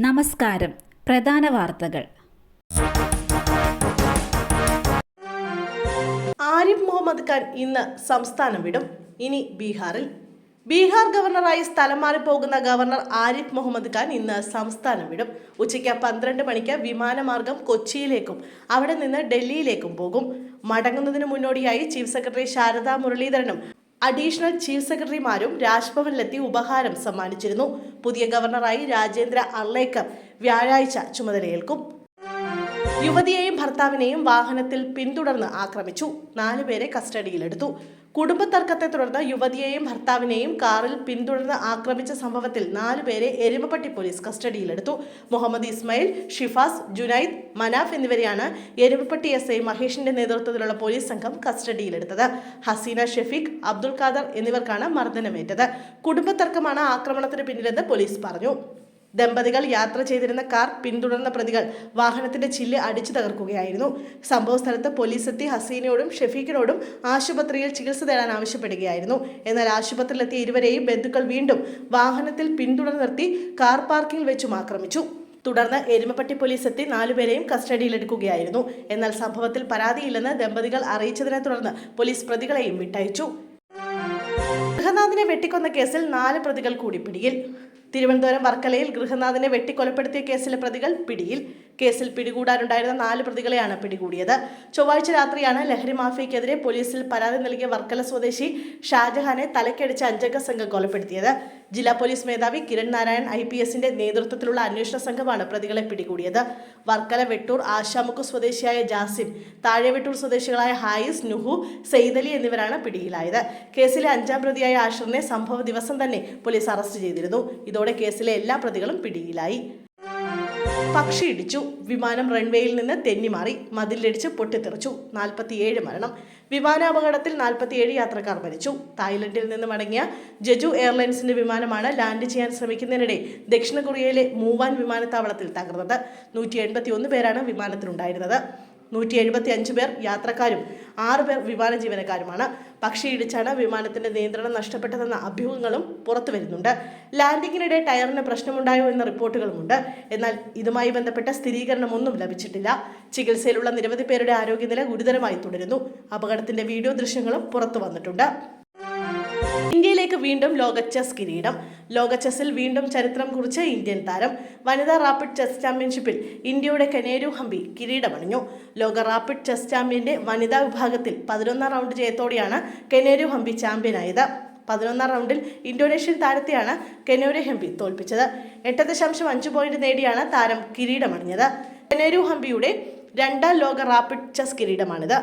നമസ്കാരം. പ്രധാന വാർത്തകൾ. ആരിഫ് മുഹമ്മദ് ഖാൻ ഇന്ന് സംസ്ഥാനം വിടും. ഇനി ബീഹാറിൽ. ബീഹാർ ഗവർണറായി സ്ഥലം മാറിപ്പോകുന്ന ഗവർണർ ആരിഫ് മുഹമ്മദ് ഖാൻ ഇന്ന് സംസ്ഥാനം വിടും. ഉച്ചയ്ക്ക് 12 മണിക്ക് വിമാനമാർഗം കൊച്ചിയിലേക്കും അവിടെ നിന്ന് ഡൽഹിയിലേക്കും പോകും. മടങ്ങുന്നതിന് മുന്നോടിയായി ചീഫ് സെക്രട്ടറി ശാരദാ മുരളീധരനും അഡീഷണൽ ചീഫ് സെക്രട്ടറിമാരും രാജ്ഭവനിലെത്തി ഉപഹാരം സമ്മാനിച്ചിരുന്നു. പുതിയ ഗവർണറായി രാജേന്ദ്ര അർലേക്കർ വ്യാഴാഴ്ച ചുമതലയേൽക്കും. യുവതിയെയും ഭർത്താവിനെയും വാഹനത്തിൽ പിന്തുടർന്ന് ആക്രമിച്ചു. 4 പേരെ കസ്റ്റഡിയിലെടുത്തു. കുടുംബ തർക്കത്തെ തുടർന്ന് യുവതിയെയും ഭർത്താവിനെയും കാറിൽ പിന്തുടർന്ന് ആക്രമിച്ച സംഭവത്തിൽ 4 പേരെ എരുമപ്പെട്ടി പോലീസ് കസ്റ്റഡിയിലെടുത്തു. മുഹമ്മദ് ഇസ്മായിൽ, ഷിഫാസ്, ജുനൈദ്, മനാഫ് എന്നിവരെയാണ് എരുമപ്പെട്ടി SI മഹേഷിന്റെ നേതൃത്വത്തിലുള്ള പോലീസ് സംഘം കസ്റ്റഡിയിലെടുത്തത്. ഹസീന, ഷെഫീഖ്, അബ്ദുൽ ഖാദർ എന്നിവർക്കാണ് മർദ്ദനമേറ്റത്. കുടുംബ തർക്കമാണ് ആക്രമണത്തിന് പിന്നിലെന്ന് പോലീസ് പറഞ്ഞു. ദമ്പതികൾ യാത്ര ചെയ്തിരുന്ന കാർ പിന്തുടർന്ന പ്രതികൾ വാഹനത്തിന്റെ ചില്ല് അടിച്ചു തകർക്കുകയായിരുന്നു. സംഭവ സ്ഥലത്ത് പോലീസ് എത്തി ഹസീനയോടും ഷെഫീഖിനോടും ആശുപത്രിയിൽ ചികിത്സ തേടാൻ ആവശ്യപ്പെടുകയായിരുന്നു. എന്നാൽ ആശുപത്രിയിലെത്തിയ ഇരുവരെയും ബന്ധുക്കൾ വീണ്ടും വാഹനത്തിൽ പിന്തുടർന്ന് നിർത്തി കാർ പാർക്കിംഗിൽ വെച്ചും ആക്രമിച്ചു. തുടർന്ന് എരുമപ്പെട്ടി പോലീസ് എത്തി 4 പേരെയും കസ്റ്റഡിയിലെടുക്കുകയായിരുന്നു. എന്നാൽ സംഭവത്തിൽ പരാതിയില്ലെന്ന് ദമ്പതികൾ അറിയിച്ചതിനെ തുടർന്ന് പോലീസ് പ്രതികളെയും വിട്ടയച്ചു. ഗൃഹനാഥിനെ വെട്ടിക്കൊന്ന കേസിൽ 4 പ്രതികൾ കൂടി പിടിയിൽ. തിരുവനന്തപുരം വർക്കലയിൽ ഗൃഹനാഥിനെ വെട്ടിക്കൊലപ്പെടുത്തിയ കേസിലെ പ്രതികൾ പിടിയിൽ. കേസിൽ പിടികൂടാനുണ്ടായിരുന്ന 4 പ്രതികളെയാണ് പിടികൂടിയത്. ചൊവ്വാഴ്ച രാത്രിയാണ് ലഹരി മാഫിയക്കെതിരെ പോലീസിൽ പരാതി നൽകിയ വർക്കല സ്വദേശി ഷാജഹാനെ തലക്കടിച്ച് 5 അംഗ സംഘം കൊലപ്പെടുത്തിയത്. ജില്ലാ പോലീസ് മേധാവി കിരൺ നാരായൺ IPSന്റെ നേതൃത്വത്തിലുള്ള അന്വേഷണ സംഘമാണ് പ്രതികളെ പിടികൂടിയത്. വർക്കല വെട്ടൂർ ആശാമുക്ക് സ്വദേശിയായ ജാസിം, താഴെവെട്ടൂർ സ്വദേശികളായ ഹായിസ്, നുഹു, സെയ്ദലി എന്നിവരാണ് പിടിയിലായത്. കേസിലെ 5ാം പ്രതിയായ ആഷിറിനെ സംഭവ ദിവസം തന്നെ പോലീസ് അറസ്റ്റ് ചെയ്തിരുന്നു. ഇതോടെ കേസിലെ എല്ലാ പ്രതികളും പിടിയിലായി. പക്ഷി ഇടിച്ചു. വിമാനം റൺവേയിൽ നിന്ന് തെന്നിമാറി മതിലിടിച്ച് പൊട്ടിത്തെറിച്ചു. 47 മരണം. വിമാനാപകടത്തിൽ 47 യാത്രക്കാർ മരിച്ചു. തായ്ലൻഡിൽ നിന്ന് മടങ്ങിയ ജെജു എയർലൈൻസിന്റെ വിമാനമാണ് ലാൻഡ് ചെയ്യാൻ ശ്രമിക്കുന്നതിനിടെ ദക്ഷിണ കൊറിയയിലെ മൂവാൻ വിമാനത്താവളത്തിൽ തകർന്നത്. 181 പേരാണ് വിമാനത്തിലുണ്ടായിരുന്നത്. 175 പേർ യാത്രക്കാരും 6 പേർ വിമാന ജീവനക്കാരുമാണ്. പക്ഷി ഇടിച്ചാണ് വിമാനത്തിന്റെ നിയന്ത്രണം നഷ്ടപ്പെട്ടതെന്ന അഭ്യൂഹങ്ങളും പുറത്തു വരുന്നുണ്ട്. ലാൻഡിങ്ങിനിടെ ടയറിന് പ്രശ്നമുണ്ടായോ എന്ന റിപ്പോർട്ടുകളുമുണ്ട്. എന്നാൽ ഇതുമായി ബന്ധപ്പെട്ട സ്ഥിരീകരണമൊന്നും ലഭിച്ചിട്ടില്ല. ചികിത്സയിലുള്ള നിരവധി പേരുടെ ആരോഗ്യനില ഗുരുതരമായി തുടരുന്നു. അപകടത്തിന്റെ വീഡിയോ ദൃശ്യങ്ങളും പുറത്തു വന്നിട്ടുണ്ട്. ഇന്ത്യയിലേക്ക് വീണ്ടും ലോക ചെസ് കിരീടം. ലോക ചെസ്സിൽ വീണ്ടും ചരിത്രം കുറിച്ച് ഇന്ത്യൻ താരം. വനിതാ റാപ്പിഡ് ചെസ് ചാമ്പ്യൻഷിപ്പിൽ ഇന്ത്യയുടെ കനേരു ഹംപി കിരീടമണിഞ്ഞു. ലോക റാപ്പിഡ് ചെസ് ചാമ്പ്യന്റെ വനിതാ വിഭാഗത്തിൽ 11ാം റൗണ്ട് ജയത്തോടെയാണ് കനേരു ഹംപി ചാമ്പ്യനായത്. 11ാം റൗണ്ടിൽ ഇന്തോനേഷ്യൻ താരത്തെയാണ് കനേരു ഹംപി തോൽപ്പിച്ചത്. 8.5 പോയിന്റ് നേടിയാണ് താരം കിരീടമണിഞ്ഞത്. കനേരു ഹംപിയുടെ 2ാം ലോക റാപ്പിഡ് ചെസ് കിരീടമാണിത്.